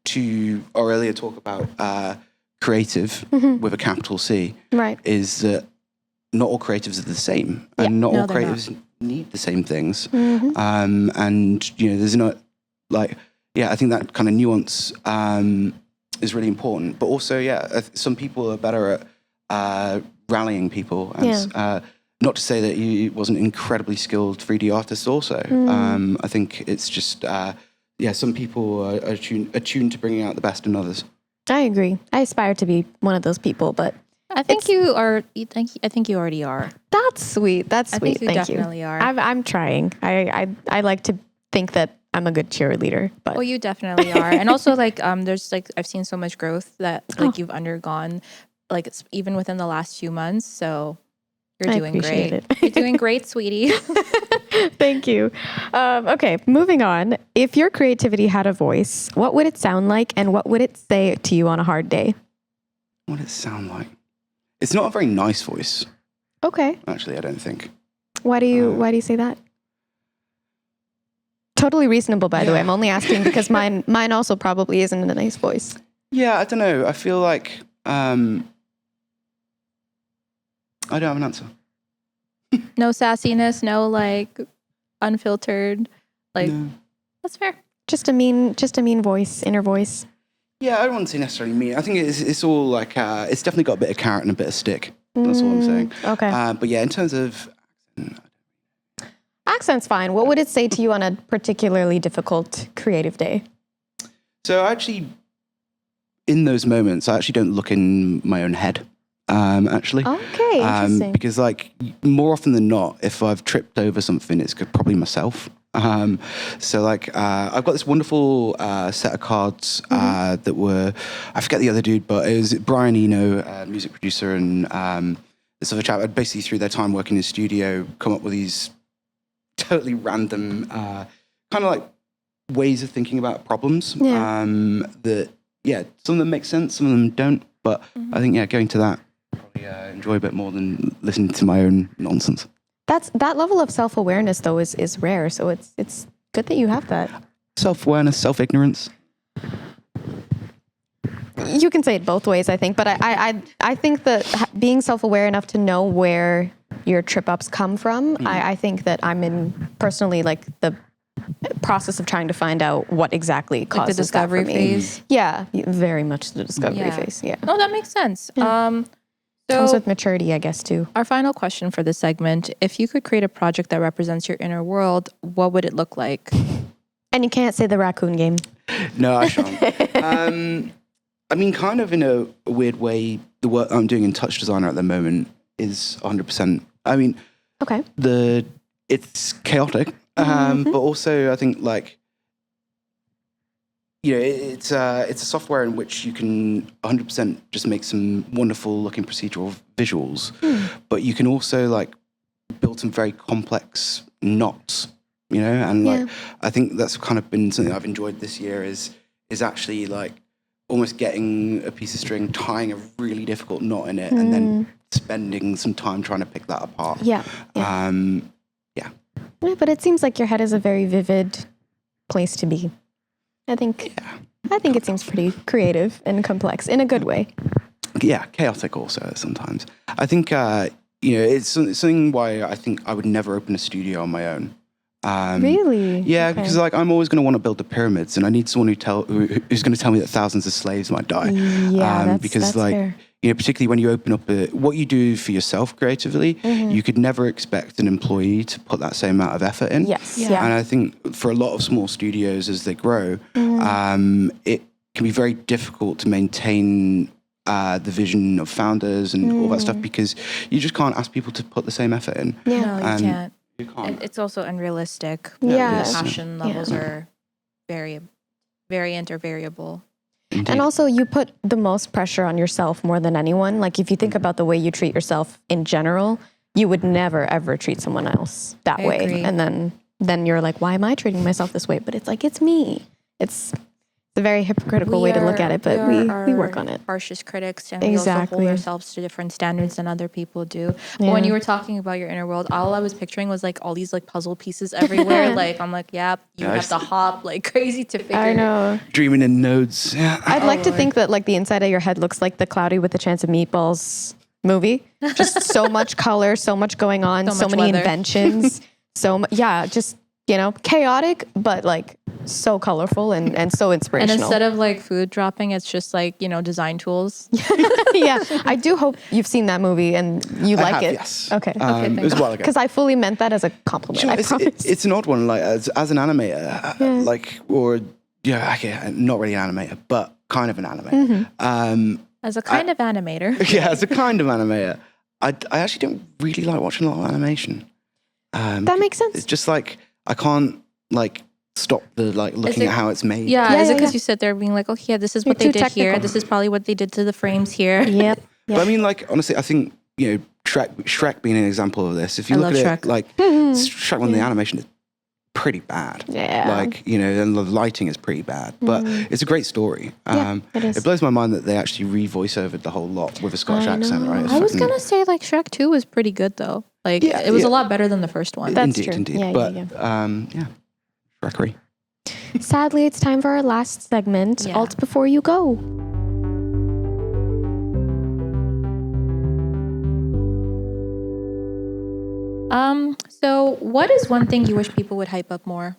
to our earlier talk about creative with a capital C, Right. is that not all creatives are the same. And not No, all they're not. creatives need the same things. Mm-hmm. And, there's not, like, I think that kind of nuance is really important. But also, some people are better at rallying people. And, not to say that he wasn't an incredibly skilled 3D artist also. I think it's just, some people are attuned to bringing out the best in others. I agree. I aspire to be one of those people, but I think you are. I think you already are. that's sweet. That's I sweet. think you Thank definitely you. are. I'm trying. I like to think that I'm a good cheerleader, but Well, you definitely are, and also there's I've seen so much growth that you've undergone, even within the last few months. So you're I doing appreciate great. it. You're doing great, sweetie. Thank you. Okay, moving on. If your creativity had a voice, what would it sound like, and what would it say to you on a hard day? What does it sound like? It's not a very nice voice, Okay. actually, I don't think. Why do you say that? Totally reasonable, by the way. I'm only asking because mine also probably isn't a nice voice. Yeah, I don't know. I feel like I don't have an answer. No sassiness, no unfiltered. No. That's fair. Just a mean voice, inner voice. Yeah, I don't want to say necessarily mean. I think it's all like it's definitely got a bit of carrot and a bit of stick. That's all I'm saying. Okay. But yeah, in terms of Accent's fine. What would it say to you on a particularly difficult creative day? so actually, in those moments, I actually don't look in my own head. Actually. Okay, interesting. Because more often than not, if I've tripped over something, it's probably myself. So I've got this wonderful set of cards that were, I forget the other dude, but it was Brian Eno, music producer, and this other chap. Basically, through their time working in the studio, come up with these totally random kind of ways of thinking about problems. Yeah. Some of them make sense, some of them don't. But I think going to that, probably enjoy a bit more than listening to my own nonsense. That level of self-awareness though is rare, so it's good that you have that. Self-awareness, self-ignorance. You can say it both ways, I think, but I think that being self-aware enough to know where your trip-ups come from, I think that I'm in personally the process of trying to find out what exactly causes the discovery that for me. phase. Yeah, very much the discovery phase. Yeah, Oh, that makes sense. comes So with maturity, I guess, too. our final question for this segment: if you could create a project that represents your inner world, what would it look like? And you can't say the raccoon game. No, I shan't. I mean, kind of in a weird way, the work I'm doing in Touch Designer at the moment is 100%. I mean, Okay. it's chaotic, but also I think it's a software in which you can 100% just make some wonderful looking procedural visuals, but you can also build some very complex knots, and I think that's kind of been something I've enjoyed this year is actually almost getting a piece of string, tying a really difficult knot in it, and then spending some time trying to pick that apart. Yeah. Yeah. Yeah, but it seems like your head is a very vivid place to be. I think it seems pretty creative and complex in a good way. Yeah, chaotic also sometimes. I think it's something why I think I would never open a studio on my own. Really? Yeah, Okay. because like I'm always going to want to build the pyramids, and I need someone who's going to tell me that thousands of slaves might die. Yeah, because that's like fair. particularly when you open up what you do for yourself creatively, you could never expect an employee to put that same amount of effort in. Yes. Yeah. Yeah. And I think for a lot of small studios as they grow, it can be very difficult to maintain the vision of founders and all that stuff because you just can't ask people to put the same effort in. Yeah. No, you can't. You can't. And it's also unrealistic. Yeah. The passion levels are variant or variable. Indeed. And also, you put the most pressure on yourself more than anyone. Like, if you think about the way you treat yourself in general, you would never, ever treat someone else that I way. agree. And then you're like, why am I treating myself this way? But it's like, it's me. It's a very hypocritical way to look at it, but we work on it. Harshest critics, and we also Exactly. hold ourselves to different standards than other people do. But when you were talking about your inner world, all I was picturing was like all these like puzzle pieces everywhere. Like I'm like, yeah, you have to hop like crazy to figure. I know. Dreaming in nodes. Yeah. I'd like to think that like the inside of your head looks like the Cloudy with a Chance of Meatballs movie. Just so much color, so much going on, so much many weather. inventions. Just, chaotic, but like so colorful and so And inspirational. instead of like food dropping, it's just like design tools. Yeah, I do hope you've seen that movie and you I like have, it. yes. Okay. It was a while ago. Because I fully meant that as a compliment. I promise. It's an odd one. Like as an animator, not really an animator, but kind of an animator. As a kind of animator. Yeah, as a kind of animator, I actually don't really like watching a lot of animation. That makes sense. It's just like I can't like stop the like looking at how it's made. Yeah, Yeah, is it yeah, because yeah. you sit there being like, okay, this is You're what they too did here. technical. This is probably what they did to the frames here. Yep. But I mean, like honestly, I think Shrek being an example of this. If you I look love at Shrek. it, like Shrek when the animation is pretty bad. Yeah. Like and the lighting is pretty bad, but it's a great story. it is. It blows my mind that they actually re-voice overed the whole lot with a Scottish I accent, know. right? It's I was fucking- gonna say like Shrek 2 was pretty good though. Like Yeah, it was yeah. a lot better than the first one. That's indeed, true. indeed. Yeah, But yeah. Shrekery. Sadly, it's time for our last segment. Yeah. Alt before you go. So what is one thing you wish people would hype up more?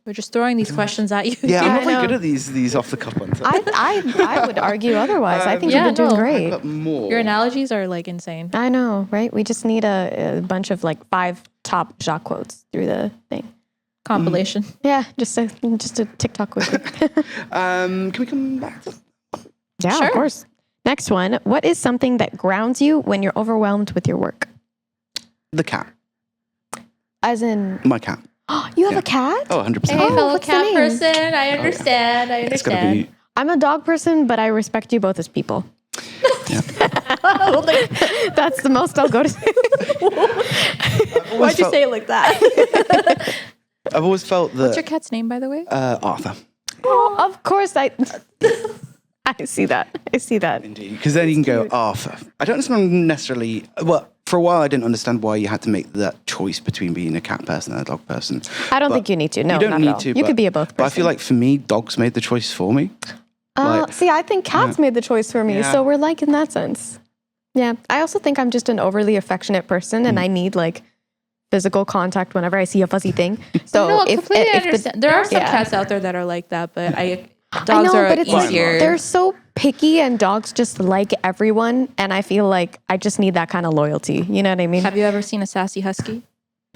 We're just throwing these questions at you. Yeah, I'm I not very know. good at these off the cuff ones. I would argue otherwise. I think Yeah, you've been doing no. great. But more. Your analogies are like insane. I know, right? We just need a bunch of like 5 top Jacques quotes through the thing. Compilation. Yeah, just a TikTok quickly. Can we come back to Yeah, Sure. of course. Next one. What is something that grounds you when you're overwhelmed with your work? the cat? As in, My cat. you have a cat? Oh, 100%. Hey, fellow what's the cat name? person. I understand. I It's gonna understand. be. I'm a dog person, but I respect you both as people. That's the most I'll go to. Why'd you say it like that? I've always felt that What's your cat's name, by the way? Arthur. Of course, I see that. I see that. Indeed, because then you can go Arthur. I don't understand necessarily. Well, for a while, I didn't understand why you had to make that choice between being a cat person and a dog person. I don't But think you need to. No, you don't not need at all. to. You but- could be a both person. But I feel like for me, dogs made the choice for me. like- See, I think cats made the choice for me, Yeah. so we're like in that sense. Yeah, I also think I'm just an overly affectionate person, and I need like physical contact whenever I see a fuzzy thing. So No, if completely if the, understand. There are some yeah. cats out there that are like that, but I dogs know, are but it's like easier. they're so picky, and dogs just like everyone, and I feel like I just need that kind of loyalty. You know what I mean? Have you ever seen a sassy husky?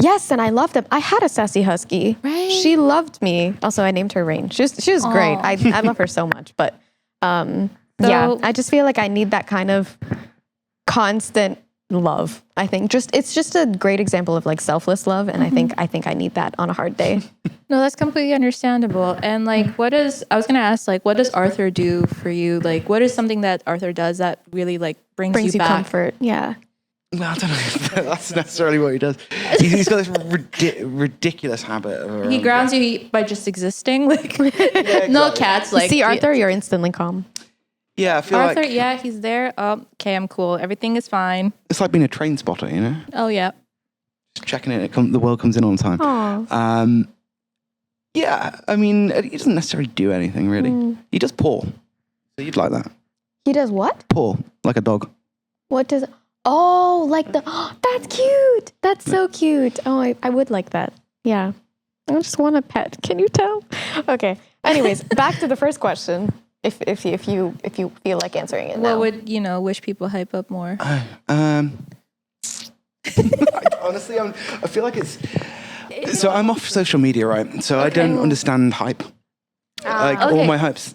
Yes, and I loved them. I had a sassy husky. Right. She loved me. Also, I named her Rain. She was great. Aw. I love her so much. But yeah, So- I just feel like I need that kind of constant love. I think it's just a great example of like selfless love, and I think I need that on a hard day. No, that's completely understandable. And like, I was gonna ask, like, what does Arthur do for you? Like, what is something that Arthur does that really like brings Brings you back? comfort. Yeah. Well, I don't know if that's necessarily what he does. He's got this ridiculous habit of. He grounds you by just existing. Like, no exactly. cats. Like, See Arthur, you're instantly calm. Yeah, I feel Arthur, like yeah, he's there. Oh, okay, I'm cool. Everything is fine. it's like being a train spotter, you know? Oh, yeah. Just checking it, the world comes in on time. Aw. Yeah, I mean, he doesn't necessarily do anything, really. He does paw. So you'd like that. He does what? Paw, like a dog. What does... Oh, like the... that's cute. That's so cute. Oh, I would like that. Yeah. I just want a pet. Can you tell? Okay. Anyways, back to the first question. If you feel like answering it now. What would, wish people hype up more? Honestly, I feel like it's... So I'm off social media, right? So I don't understand hype. All my hypes,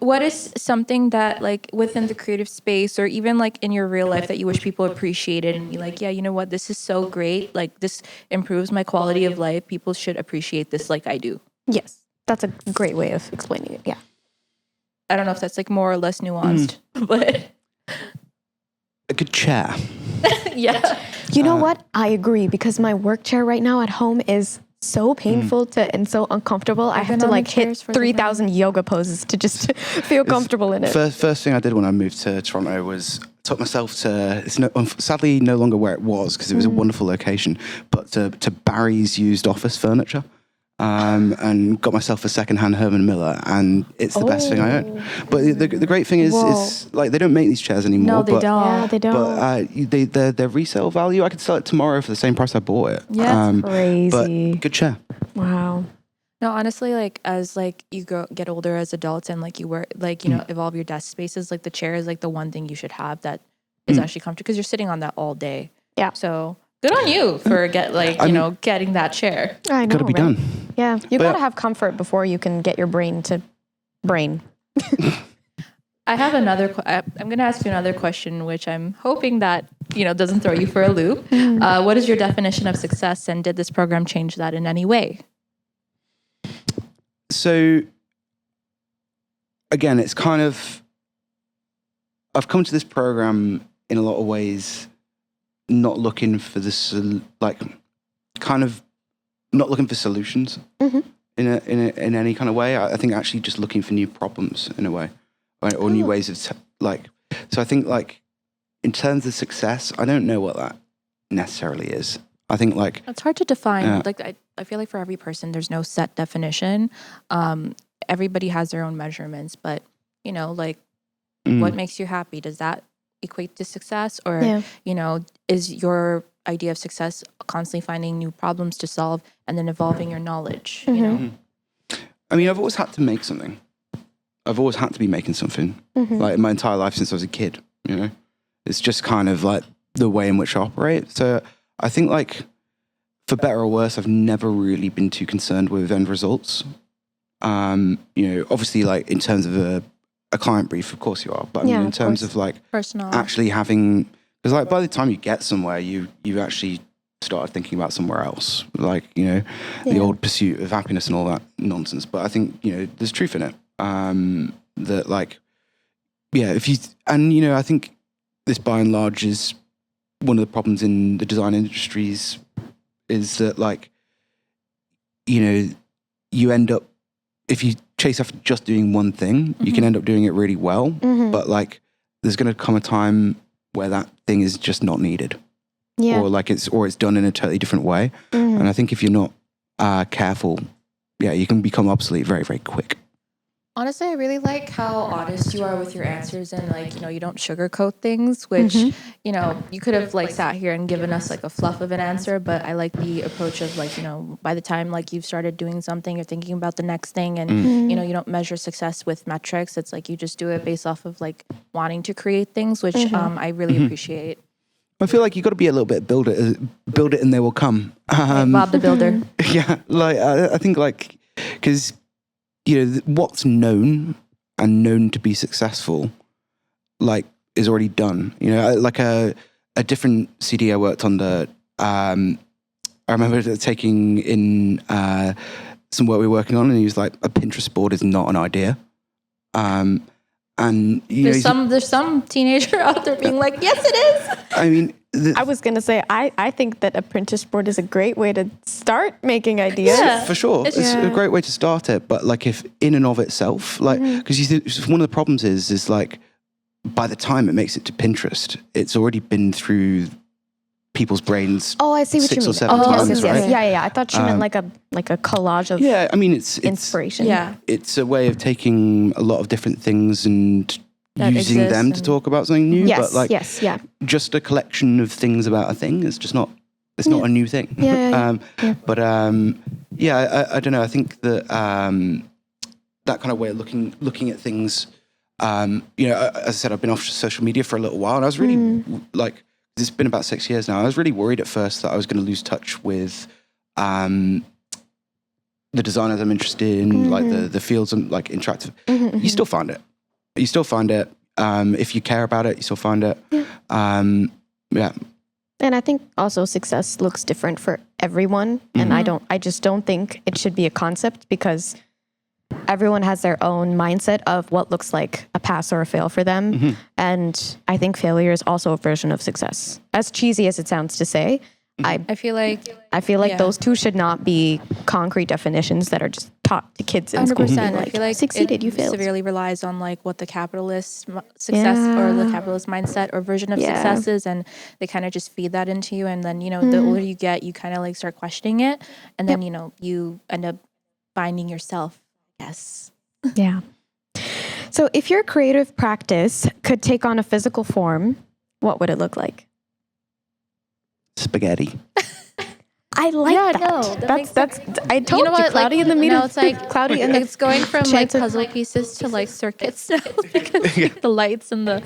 what is something that like within the creative space or even like in your real life that you wish people appreciated and be like, yeah, you know what, this is so great. Like this improves my quality of life. People should appreciate this like I do. Yes. That's a great way of explaining it. Yeah. I don't know if that's like more or less nuanced, but a good chair. yeah. You know what? I agree because my work chair right now at home is so painful and so uncomfortable. I have to like hit 3,000 yoga poses to just feel comfortable in it. First thing I did when I moved to Toronto was took myself to, sadly no longer where it was because it was a wonderful location, but to Barry's used office furniture. And got myself a second-hand Herman Miller, and it's the best thing I own. But the great thing is like they don't make these chairs anymore. No, they don't. Yeah, they don't. But their resale value, I could sell it tomorrow for the same price I bought it. Yeah, That's crazy. But good chair. Wow. No, honestly, like as like you get older as adults and like you work, like evolve your desk spaces, like the chair is like the one thing you should have that is actually comfortable because you're sitting on that all day. Yeah. So good on you for getting that chair. I know. Got to be done. Yeah, you got to have comfort before you can get your brain to brain. I have another. I'm going to ask you another question, which I'm hoping that doesn't throw you for a loop. What is your definition of success, and did this program change that in any way? So, again, it's kind of I've come to this program in a lot of ways, not looking for this not looking for solutions in any kind of way. I think actually just looking for new problems in a way, right? Or new ways of So I think like in terms of success, I don't know what that necessarily is. I think like it's hard to define. Like I feel like for every person, there's no set definition. Everybody has their own measurements, but what makes you happy? Does that equate to success, or is your idea of success constantly finding new problems to solve and then evolving your knowledge? I mean, I've always had to make something. I've always had to be making something, like my entire life since I was a kid. It's just kind of like the way in which I operate. So I think like, for better or worse, I've never really been too concerned with end results. Obviously, like in terms of a client brief, of course you are. But I mean, in terms of like personal, actually having, because like by the time you get somewhere, you actually started thinking about somewhere else, like the old pursuit of happiness and all that nonsense. But I think there's truth in it. That like, if you I think this by and large is one of the problems in the design industries is that like you end up, if you chase after just doing one thing, you can end up doing it really well, but like there's going to come a time where that thing is just not needed, or like it's done in a totally different way. And I think if you're not careful, you can become obsolete very, very quick. Honestly, I really like how honest you are with your answers, and like you don't sugarcoat things, which you could have like sat here and given us like a fluff of an answer, but I like the approach of like by the time like you've started doing something, you're thinking about the next thing, and you don't measure success with metrics. It's like you just do it based off of like wanting to create things, which I really appreciate. I feel like you got to be a little bit build it and they will come. Bob the Builder. Yeah, like I think like because what's known and known to be successful, like, is already done. Like a different CD I worked on I remember taking in some work we were working on, and he was like, a Pinterest board is not an idea. And And there's some teenager out there being like, yes, it is. I mean, I was going to say, I think that apprentice board is a great way to start making ideas. Yeah. for sure, it's a great way to start it. But like, if in and of itself, like, because one of the problems is like, by the time it makes it to Pinterest, it's already been through people's brains. Oh, I see what you 6 mean. or 7 times, right? Yeah. I thought you meant like a collage of Yeah, I mean, it's inspiration. Yeah. It's a way of taking a lot of different things and That using exists them to and- talk about something new. Yes, but like, yeah. just a collection of things about a thing is just not. It's not a new thing. Yeah. But I don't know. I think that that kind of way of looking at things. As I said, I've been off social media for a little while, and I was really like. It's been about 6 years now. I was really worried at first that I was going to lose touch with the designers I'm interested in, like the fields I'm like interactive. You still find it. You still find it. If you care about it, you still find it. Yeah. And I think also success looks different for everyone. And I just don't think it should be a concept, because everyone has their own mindset of what looks like a pass or a fail for them. And I think failure is also a version of success. As cheesy as it sounds to say, I feel like those two should not be concrete definitions that are just taught to kids in school. 100%. I feel like succeeded, you it failed. severely relies on like what the capitalist success or the capitalist mindset or version of success is, and they kind of just feed that into you. And then the older you get, you kind of like start questioning it, and then you end up finding yourself. Yes. Yeah. So if your creative practice could take on a physical form, what would it look like? Spaghetti. I like that. That's I told you, cloudy in the middle. No, it's like cloudy in the. It's going from like chance of- puzzle pieces to like circuits now, because like, the lights and the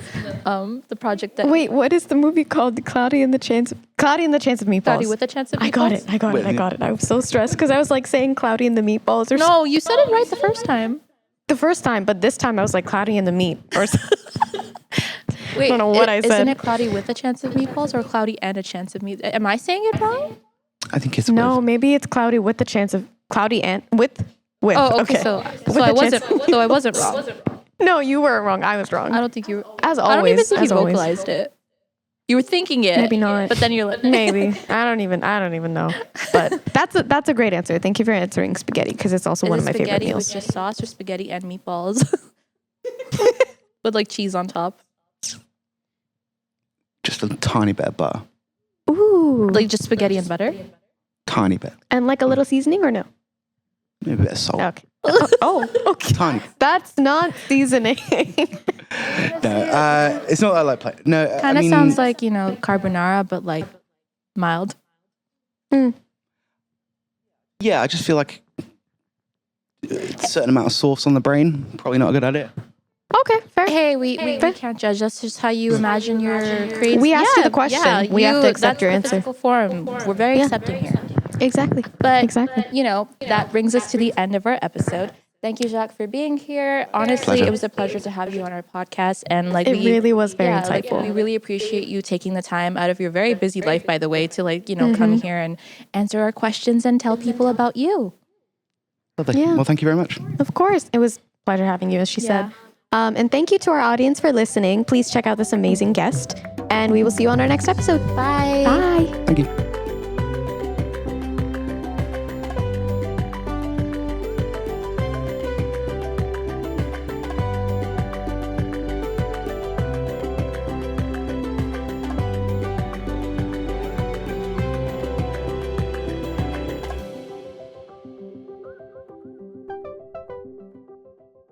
project that. Wait, what is the movie called? Cloudy and the Chance of Meatballs. Cloudy with a Chance of Meatballs. I got it. I was so stressed because I was like saying Cloudy and the Meatballs or something. No, you said it right the first time. The first time, but this time I was like Cloudy and the Meat or something. Wait, I don't know what I said. Isn't it Cloudy with a Chance of Meatballs or Cloudy and a Chance of Meat? Am I saying it wrong? I think it's No, maybe it's Cloudy with the Chance of Cloudy and with. Oh, okay. So I wasn't wrong. No, you were wrong. I was wrong. I don't think you. As I don't even always, think you as always. vocalized it. You were thinking it. Maybe not. But then you're like, Maybe. I don't even know. But that's a great answer. Thank you for answering spaghetti, because it's also one of my favorite spaghetti meals. with just sauce or spaghetti and meatballs with like cheese on top, just a tiny bit of butter. Ooh. like just spaghetti and butter. Tiny bit. And like a little seasoning or no? Maybe a bit of salt. Okay. Okay. Tiny. That's not seasoning. No, it's not that like play. No, Kind of sounds like carbonara, but like mild. Yeah, I just feel like a certain amount of sauce on the brain, probably not a good idea. Okay, fair. Hey, we can't judge. That's just how you imagine your creativity. We asked you the question. We have to accept your answer. That's the physical form. We're very accepting here. Exactly. But, Exactly. That brings us to the end of our episode. Thank you, Jacques, for being here. Honestly, Pleasure. it was a pleasure to have you on our podcast. And It really was very insightful. we really appreciate you taking the time out of your very busy life, by the way, to come here and answer our questions and tell people about you. Lovely. Yeah. Well, thank you very much. Of course. It was a pleasure having you, as she said. And thank you to our audience for listening. Please check out this amazing guest. And we will see you on our next episode. Bye. Bye. Thank you.